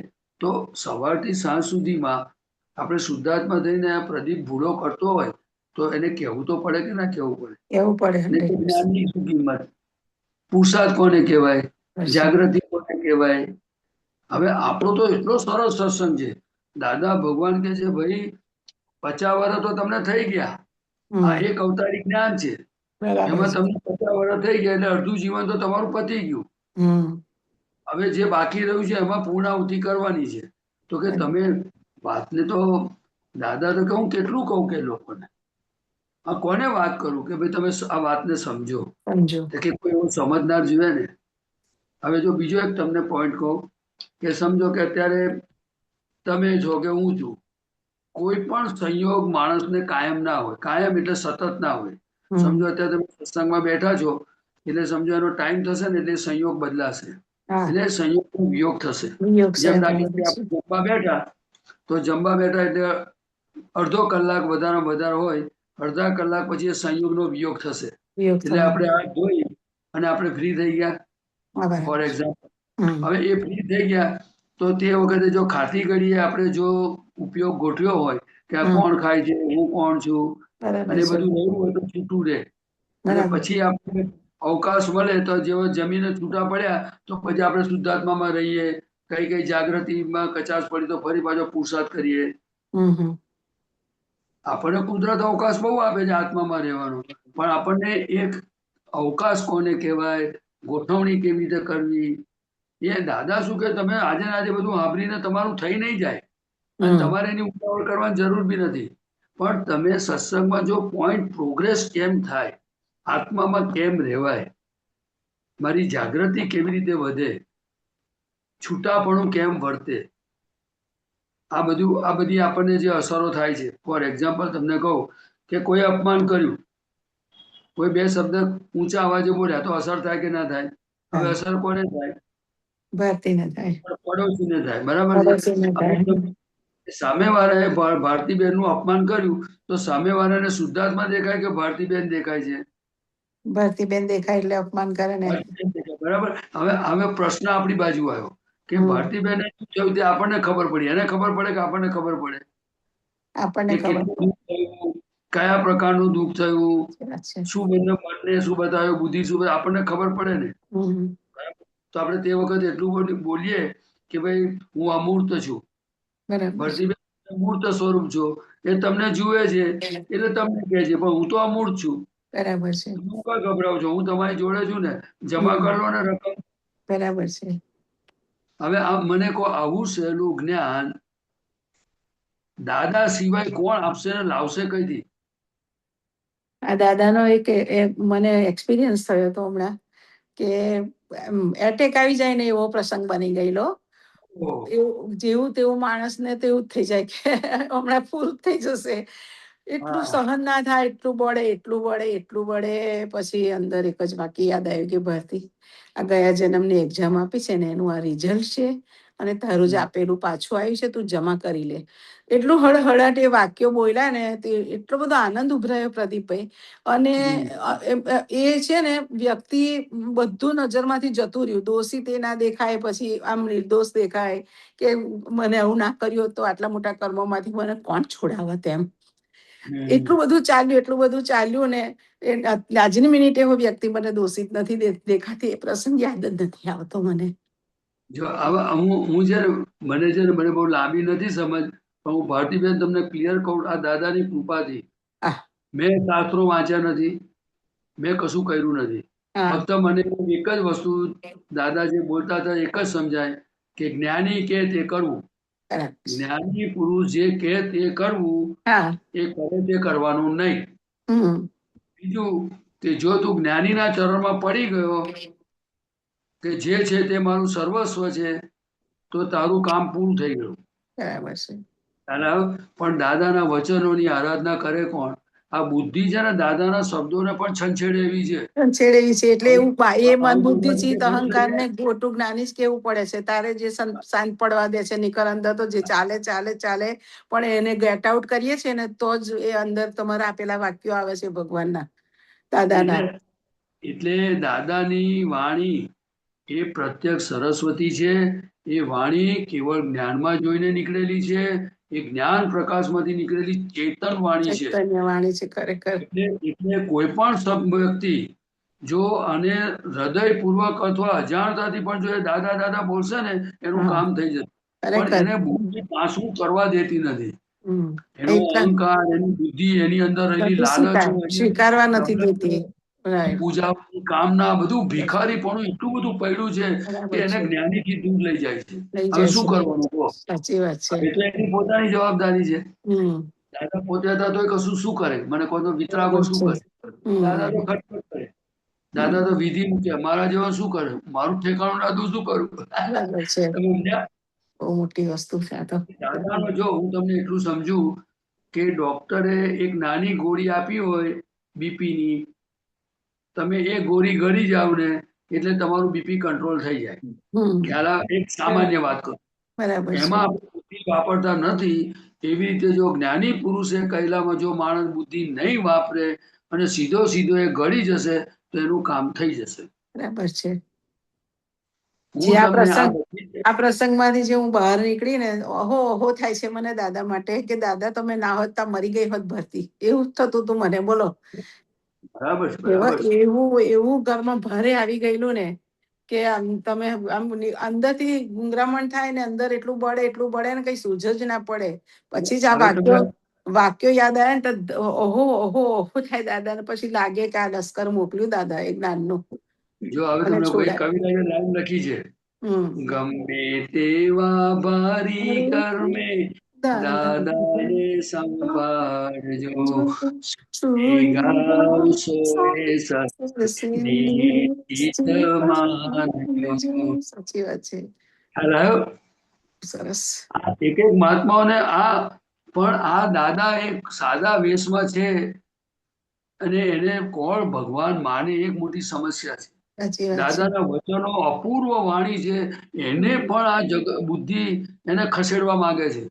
તો સવારથી સાંજ સુધીમાં આપણે શુદ્ધાત્મા થઈને આ પ્રદીપ ભૂલો કરતો હોય તો એને કહેવું તો પડે કે ના કહેવું પડે એવું પડે. ને તો જ્ઞાનની શું કિંમત પુરુષાર્થ કોને કહેવાય જાગૃતિ કોને કહેવાય હવે આપણો તો એટલો સરસ સત્સંગ છે દાદા ભગવાન કે છે ભાઈ 50 વર્ષ તો તમને થઈ ગયા આ એક અવતારી જ્ઞાન છે બરાબર એમાં છે. તમને 50 વર્ષ થઈ ગયા એટલે અડધું જીવન તો તમારું પતી ગયું હમ હવે જે બાકી રહ્યું છે એમાં પૂર્ણાહુતિ કરવાની છે તો કે તમે વાતને તો દાદા તો કહું કેટલું કહું કે લોકોને આ કોને વાત કરું કે ભાઈ તમે આ વાતને સમજો સમજો. તો કે કોઈ એવું સમજનાર જોઈએ ને હવે જો બીજો એક તમને પોઈન્ટ કહું કે સમજો કે અત્યારે તમે છો કે હું છું કોઈ પણ સંયોગ માણસને કાયમ ના હોય કાયમ એટલે સતત ના હોય સમજો અત્યારે તમે સત્સંગમાં બેઠા છો એટલે સમજો એનો ટાઈમ થશે ને એટલે સંયોગ બદલાશે એટલે સંયોગનો વિયોગ થશે જેમ દાખલા તરીકે આપણે જમવા બેઠા તો જમવા બેઠા એટલે અડધો કલાક વધારે વધારે હોય અડધા કલાક પછી એ સંયોગનો વિયોગ થશે એટલે આપણે હાથ ધોઈ અને આપણે ફ્રી થઈ ગયા ફોર એક્ઝામ્પલ હવે એ ફ્રી થઈ ગયા તો તે વખતે જો ખાતી ઘડીએ આપણે જો ઉપયોગ ગોઠવ્યો હોય કે આ કોણ ખાય છે હું કોણ છું અને બધું રહ્યું હોય તો છૂટું રહે અને પછી આપણે અવકાશ મળે તો જેવો જમીને છૂટા પડ્યા તો પછી આપણે શુદ્ધાત્મામાં રહીએ કઈ કઈ જાગૃતિમાં કચાશ પડી તો ફરી પાછો પુરુષાર્થ કરીએ આપણને કુદરત અવકાશ બહુ આપે છે આત્મામાં રહેવાનો પણ આપણને એક અવકાશ કોને કહેવાય ગોઠવણી કેવી રીતે કરવી એ દાદા શું કે તમે આજે ને આજે બધું સાંભળીને તમારું થઈ નહીં જાય અને તમારે એની ઉતાવળ કરવાની જરૂર બી નથી પણ તમે સત્સંગમાં જો પોઈન્ટ પ્રોગ્રેસ કેમ થાય આત્મામાં કેમ રહેવાય મારી જાગૃતિ કેવી રીતે વધે છૂટાપણું કેમ વર્તે આ બધી આપણને જે અસરો થાય છે ફોર એક્ઝામ્પલ તમને કહું કે કોઈ અપમાન કર્યું કોઈ બે શબ્દ ઊંચા અવાજે બોલ્યા તો અસર થાય કે ના થાય હવે અસર કોને થાય ભારતીને થાય પડોશીને થાય બરાબર છે સામેવાળાએ ભારતીબેન નું અપમાન કર્યું તો સામેવાળાને શુદ્ધાત્મા દેખાય કે ભારતીબેન દેખાય છે ભારતીબેન દેખાય એટલે અપમાન કરે ને બરાબર. હવે પ્રશ્ન આપણી બાજુ આવ્યો કે હમ. ભારતીબેન શું થયું તે આપણને ખબર પડી, એને ખબર પડે કે આપણને ખબર પડે આપણને કે ખબર કેટલું દુઃખ થયું, કયા પ્રકારનું દુઃખ થયું, વાત છે. શું બંને મનને શું બતાવ્યું, બુદ્ધિ શું બતાવ્યું, આપણને ખબર પડે ને. હમ. તો આપણે તે વખતે એટલું બધું બોલીએ કે ભાઈ હું અમૂર્ત છું, બરાબર છે. ભરતીબેન મૂર્ત સ્વરૂપ છો, એ તમને જુએ છે એટલે તમને કહે છે, પણ હું તો અમૂર્ત છું. બરાબર છે. હું કઈ ગભરાવું છું, હું તમારી જોડે છું ને, જમા હમ. કરી લો ને રકમ. બરાબર છે. હવે મને કહો, આવું સહેલું જ્ઞાન દાદા સિવાય કોણ આપશે ને લાવશે કઈથી? આ દાદાનો મને એક્સપિરિયન્સ થયો હતો હમણાં કે એટેક આવી જાય ને એવો પ્રસંગ બની ગયેલો. ઓહ, એવું જેવું તેવું માણસને તેવું જ થઈ જાય કે હમણાં પૂરું થઈ જશે. એટલું હા. સહન ના થાય, એટલું બળે, એટલું બળે, એટલું બળે. પછી અંદર એક જ વાક્ય યાદ આવ્યું કે ભારતી, આ ગયા જન્મની એક્ઝામ આપી છે ને એનું આ રિઝલ્ટ છે, અને તારું જે આપેલું પાછું આવ્યું છે તું જમા કરી લે. એટલું હળહળાટ એ વાક્યો બોલ્યા ને, તે એટલો બધો આનંદ ઉભરાયો પ્રદીપભાઈ. અને એ છે ને વ્યક્તિ બધું નજરમાંથી જતું રહ્યું, દોષી તે ના દેખાય, પછી આમ નિર્દોષ દેખાય કે મને આવું ના કર્યું હોત તો આટલા મોટા કર્મોમાંથી મને કોણ છોડાવત એમ. એટલું બધું ચાલ્યું, એટલું બધું ચાલ્યું ને આજની મિનિટે એવો વ્યક્તિ મને દોષિત નથી દેખાતી. એ પ્રસંગ યાદ જ નથી આવતો મને. જો હવે હું છે ને, મને બહુ લાંબી નથી સમજ, પણ હું ભારતીબેન તમને ક્લિયર કહું, આ દાદાની કૃપાથી આહ, મેં શાસ્ત્રો વાંચ્યા નથી, મેં કશું કર્યું નથી. હા, ફક્ત મને એક જ વસ્તુ દાદા જે બોલતા હતા એક જ સમજાય કે જ્ઞાની કે તે કરવું, બરાબર છે. જ્ઞાની પુરુષ જે કે તે કરવું, હા. એ કરે તે કરવાનું નહીં. હમ. બીજું કે જો તું જ્ઞાનીના ચરણમાં પડી ગયો કે જે છે તે મારું સર્વસ્વ છે, તો તારું કામ પૂરું થઈ ગયું. બરાબર છે. પણ દાદાના વચનોની આરાધના કરે કોણ? આ બુદ્ધિ છે ને દાદાના શબ્દોને પણ છંછેડે એવી છે. છેડેવી છે એટલે એવું એ મન આવું બુદ્ધિ બધું ચિત્ત કેવું અહંકાર છે? ને ખોટું જ્ઞાની જ કેવું પડે છે. તારે જે શાંત પડવા દે છે, નિકર અંદર તો જે ચાલે ચાલે ચાલે, પણ એને ગેટ આઉટ કરીએ છીએ ને તો જ એ અંદર તમારા આપેલા વાક્યો આવે છે ભગવાનના, દાદાના. એટલે એટલે દાદાની વાણી એ પ્રત્યક્ષ સરસ્વતી છે. એ વાણી કેવળ જ્ઞાનમાં જોઈને નીકળેલી છે. એ જ્ઞાન પ્રકાશમાંથી નીકળેલી ચેતન વાણી છે. ચૈતન્ય વાણી છે ખરેખર. એટલે કોઈ પણ વ્યક્તિ જો આને હૃદયપૂર્વક અથવા અજાણતાથી પણ જો એ દાદા દાદા બોલશે ને, એનું હા, કામ થઈ જશે. પણ ખરેખર. એને બુદ્ધિ પાછું કરવા દેતી નથી. હમ. એનો એકદમ અહંકાર, એની બુદ્ધિ, એની અંદર રહેલી બધું લાલચો, એની સ્વીકારવા નથી દેતી. અંદર રાઈટ. પૂજાની કામના બધું ભિખારીપણું એટલું બધું પડ્યું છે કે બરાબર એને છે. જ્ઞાનીથી દૂર લઈ જાય છે. લઈ હવે જાય શું છે. કરવાનું કહો? સાચી વાત છે. એ તો એની પોતાની જવાબદારી છે. હમ. દાદા પોતે હતા તો કશું શું કરે? મને કહો તો વિતરાગો બરાબર શું છે. કરે? દાદા તો હમ. ખટખટ કરે. દાદા તો વિધિ મૂકે. મારા જેવા શું કરે? મારું ઠેકાણું ના દઉં શું કરું? બરાબર છે. તમે સમજ્યા? બહુ મોટી વસ્તુ છે આ તો. દાદાનો જો હું તમને એટલું સમજુ કે ડોક્ટરે એક નાની ગોળી આપી હોય બીપીની, તમે એ ગોળી ગળી જાવ ને એટલે તમારું બીપી કંટ્રોલ થઈ જાય. હમ. ખ્યાલ આવે? એક સામાન્ય વાત કરું. બરાબર છે. એમાં આપણે બુદ્ધિ વાપરતા નથી. એવી રીતે જો જ્ઞાની પુરુષે કહેલામાં જો માણસ બુદ્ધિ નહીં વાપરે અને સીધો એ ગળી જશે તો એનું કામ થઈ જશે. બરાબર છે. જે હું તમને આ બધી આ પ્રસંગમાંથી જે હું બહાર નીકળી ને ઓહો ઓહો થાય છે મને દાદા માટે કે દાદા તમે ના હોત તો મરી ગઈ હોત ભરતી, એવું જ થતું હતું મને. બોલો, બરાબર છે, બરાબર છે. એવું ઘરમાં ભારે આવી ગયેલું ને કે તમે અંદરથી ગુંગરામણ થાય ને, અંદર એટલું બળે ને કઈ સૂઝ જ ના પડે. પછી જ આ હવે તમે વાક્યો યાદ આવે ને તો ઓહો ઓહો ઓહો થાય દાદા ને. પછી લાગે કે આ લશ્કર મોકલ્યું દાદા એ જ્ઞાનનું જો હવે અને તમને કોઈ છોડાય. કવિતાની લાઈન લખી છે, હમ. ગમે તેવા ભારી કર્મે દાદાને સંભાળજો, ગાવશો એ સતની ચિત માનજો. સાચી વાત છે. ખ્યાલ આવ્યો? સરસ. એક એક મહાત્માઓને આ દાદા એક સાદા વેશમાં છે અને એને કોણ ભગવાન માને એક મોટી સમસ્યા છે. સાચી વાત છે. દાદાના વચનો અપૂર્વ વાણી છે, એને પણ આ બુદ્ધિ એને ખસેડવા માંગે છે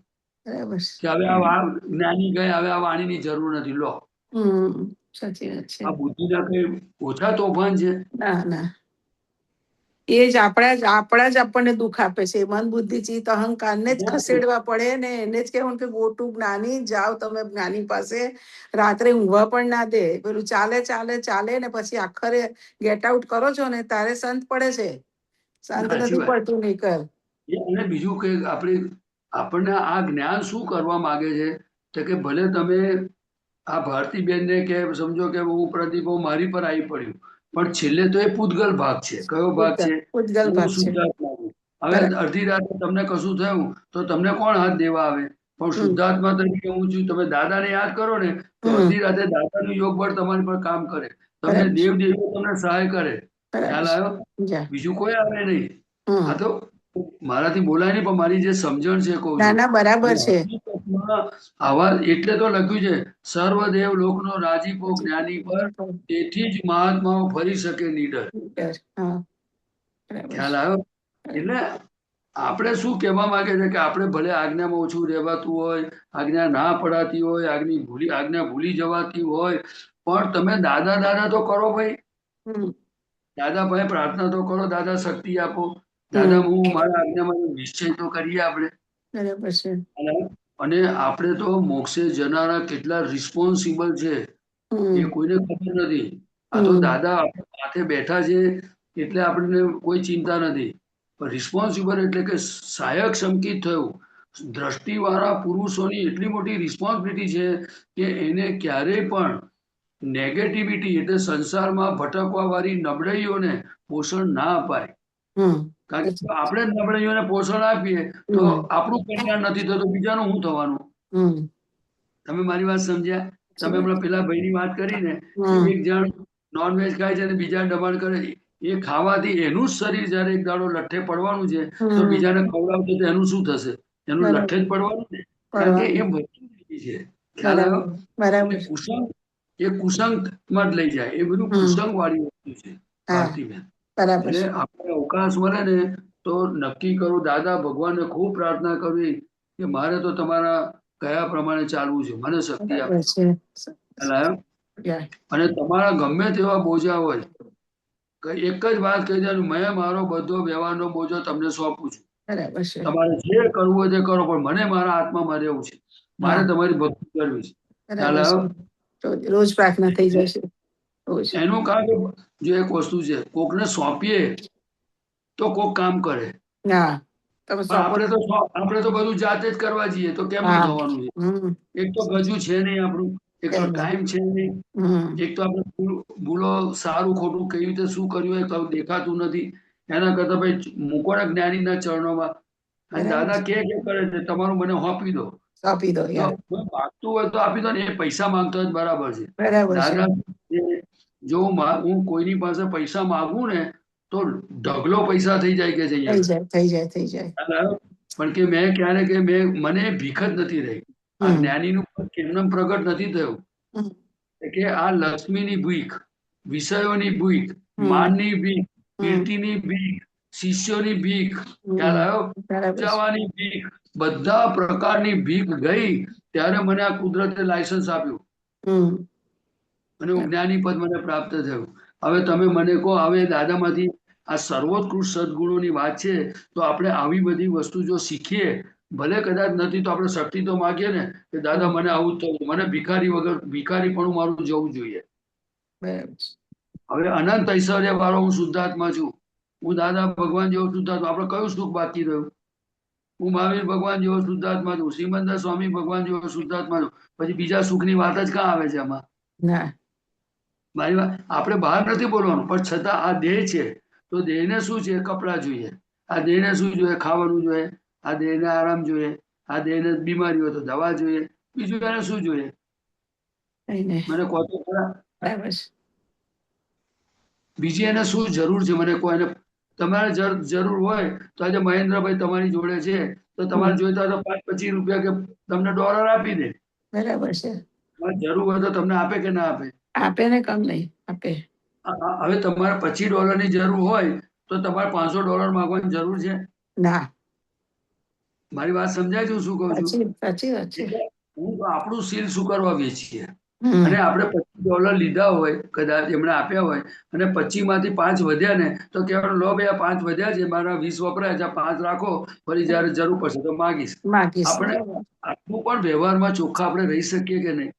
બરાબર. કે હવે આ જ્ઞાની ગયા, હવે આ વાણીની જરૂર નથી. લો, હમ. સાચી વાત છે. આ બુદ્ધિના કઈ ઓછા તોફાન છે? ના ના. એ જ આપણા જ આપણને દુઃખ આપે છે. મન બુદ્ધિ ચિત્ત અહંકારને જ ખસેડવા પડે ને એને જ કહેવાનું કે ગો ટુ જ્ઞાની, જાઓ તમે જ્ઞાની પાસે. રાત્રે ઊંઘવા પણ ના દે. પેલું ચાલે ને પછી આખરે ગેટ આઉટ કરો છો ને તારે સંત પડે છે. સંત સાચી નથી વાત. પડતું નીકળ. અને બીજું કે આપણને આ જ્ઞાન શું કરવા માંગે છે તો કે ભલે તમે આ ભારતીબેનને કે સમજો કે હું પ્રદીપ મારી પર આવી પડ્યું, પણ છેલ્લે તો એ પૂતગલ ભાગ છે. કયો ભાગ છે? ઉદ્ગલ હું ભાગ છે. શુદ્ધાત્મા છું. હવે બરાબર. અડધી રાતે તમને કશું થયું તો તમને કોણ હાથ દેવા આવે? પણ શુદ્ધાત્મા તરીકે હું છું. તમે દાદાને યાદ કરો ને તો હમ. અડધી રાતે દાદાનું યોગ બળ તમારી પર કામ કરે. તમને બરાબર. દેવ દેવીઓ તમને સહાય કરે. ખ્યાલ બરાબર. આવ્યો? જા. બીજું કોઈ આવે નહીં. હમ. આ તો મારાથી બોલાય નહીં, પણ મારી જે સમજણ છે કહું ના છું. ના બરાબર અને છે. હકીકતમાં આવા એટલે તો લખ્યું છે સર્વદેવ લોકનો રાજીપો જ્ઞાની પર, તેથી જ મહાત્માઓ ફરી શકે નીડર. હા બરાબર ખ્યાલ છે. આવ્યો? એટલે આપણે શું કહેવા માંગે છે કે આપણે ભલે આજ્ઞામાં ઓછું રહેવાતું હોય, આજ્ઞા ના પડાતી હોય, આજ્ઞા ભૂલી જવાતી હોય, પણ તમે દાદા દાદા તો કરો ભાઈ. હમ. દાદા ભાઈ પ્રાર્થના તો કરો, દાદા શક્તિ આપો. દાદા હું મારા આજ્ઞામાં નિશ્ચય તો કરીએ આપણે. બરાબર છે. અને આપણે તો મોક્ષે જનારા કેટલા રિસ્પોન્સિબલ છે એ કોઈને ખબર નથી. આ તો દાદા આપણા સાથે બેઠા છે એટલે આપણને કોઈ ચિંતા નથી. પણ રિસ્પોન્સિબલ એટલે કે સહાયક સંકિત થયું. દ્રષ્ટિવાળા પુરુષોની એટલી મોટી રિસ્પોન્સિબિલિટી છે કે એને ક્યારેય પણ નેગેટિવિટી એટલે સંસારમાં ભટકવા વાળી નબળાઈઓને પોષણ ના અપાય. કારણ કે આપણે નબળાઈઓને પોષણ આપીએ તો આપણું કલ્યાણ નથી થતું, બીજાનું શું થવાનું? તમે મારી વાત સમજ્યા? તમે હમણાં પેલા ભાઈની વાત કરી ને, એક જણ નોનવેજ ખાય છે અને બીજા દબાણ કરે. એ ખાવાથી એનું જ શરીર જયારે એક દાડો લઠ્ઠે પડવાનું છે તો બીજાને ખવડાવતો તો એનું શું થશે? એનું લઠ્ઠે જ પડવાનું ને. કારણ કે એ વસ્તુ છે. ખ્યાલ આવ્યો? એટલે કુસંગ એ કુસંગમાં જ લઈ જાય. એ બધું કુસંગ વાળી વસ્તુ છે ભારતીબેન. એટલે આપણે અવકાશ મળે ને તો નક્કી કરું, દાદા ભગવાનને ખૂબ પ્રાર્થના કરવી કે મારે તો તમારા કયા પ્રમાણે ચાલવું છે, મને શક્તિ આપો. અને તમારા ગમે તેવા બોજા હોય, એક જ વાત કહી દેવાનું, મેં મારો બધો વ્યવહારનો બોજો તમને સોંપું છું. તમારે જે કરવું હોય તે કરો, પણ મને મારા આત્મામાં રહેવું છે. મારે તમારી ભક્તિ કરવી છે. ખ્યાલ આવ્યો? રોજ પ્રાર્થના થઈ જશે. એનું કારણ કે જો એક વસ્તુ છે, કોકને સોંપીએ તો કોક કામ કરે. આપણે તો બધું જાતે જ કરવા જઈએ તો કેમનું થવાનું છે? એક તો ગજુ છે નહીં આપણું, એક તો ટાઈમ છે નહીં, એક તો આપણે ભૂલો સારું ખોટું કેવી રીતે શું કર્યું એ દેખાતું નથી. એના કરતા ભાઈ મૂકો ને જ્ઞાનીના ચરણોમાં. અને દાદા કે કરે છે તમારું મને સોંપી દો. માગતું હોય તો આપી દો ને. એ પૈસા માંગતો હોય બરાબર છે. દાદા જો હું કોઈની પાસે પૈસા માંગુ ને તો ઢગલો પૈસા થઈ જાય કે છે થઈ જાય. પણ કે મેં ક્યારે કે મને ભીખ જ નથી રહી. આ જ્ઞાનીનું કેમ પ્રગટ નથી થયું કે આ લક્ષ્મીની ભીખ, વિષયોની ભીખ, માનની ભીખ, કીર્તિની ભીખ, શિષ્યોની ભીખ, ખ્યાલ આવ્યો? જવાની ભીખ, બધા પ્રકારની ભીખ ગઈ ત્યારે મને આ કુદરતે લાયસન્સ આપ્યું અને જ્ઞાની પદ મને પ્રાપ્ત થયું. હવે તમે મને કહો, હવે દાદામાંથી આ સર્વોત્કૃષ્ટ સદગુણોની વાત છે તો આપણે આવી બધી વસ્તુ જો શીખીએ, ભલે કદાચ નથી તો આપણે શક્તિ તો માગીએ ને કે દાદા મને આવું જ થયું, મને ભિખારી પણ મારું જવું જોઈએ. હવે અનંત ઐશ્વર્ય વાળો હું શુદ્ધાત્મા છું. હું દાદા ભગવાન જેવો શુદ્ધાત્મા. આપણે કયું સુખ બાકી રહ્યું? હું મહાવીર ભગવાન જેવો શુદ્ધાત્મા છું, શ્રીમંદર સ્વામી ભગવાન જેવો શુદ્ધાત્મા છું. પછી બીજા સુખની વાત જ ક્યાં આવે છે આમાં? મારી વાત, આપણે બહાર નથી બોલવાનું, પણ છતાં આ દેહ છે તો દેહને શું છે? કપડાં જોઈએ. આ દેહને શું જોઈએ? ખાવાનું જોઈએ. આ દેહને આરામ જોઈએ. આ દેહને બીમારી હોય તો દવા જોઈએ. બીજું એને શું જોઈએ? મને કહો તો ખરા. બીજી એને શું જરૂર છે? મને કહો. એને તમારે જરૂર હોય તો આજે મહેન્દ્રભાઈ તમારી જોડે છે તો તમારે જોઈતા હોય તો 5-25 રૂપિયા કે તમને ડોલર આપી દે. બરાબર છે. જરૂર હોય તો તમને આપે કે ના આપે? આપે ને, કમ નહીં આપે. હવે તમારે $25 ની જરૂર હોય તો તમારે $500 માંગવાની જરૂર છે? ના. મારી વાત સમજાય છે શું કહું છું? સાચી વાત છે. હું આપણું સીલ શું કરવા વેચીએ અને આપણે ડોલર લીધા હોય કદાચ એમણે આપ્યા હોય અને 25 માંથી 5 વધ્યા ને તો કહેવાનું લો ભાઈ આ 5 વધ્યા છે મારા 20 વપરાય છે 5 રાખો ફરી જયારે જરૂર પડશે તો માગીશ. માગીશ આપણે આટલું પણ વ્યવહારમાં ચોખ્ખા આપણે રહી શકીએ કે નહીં?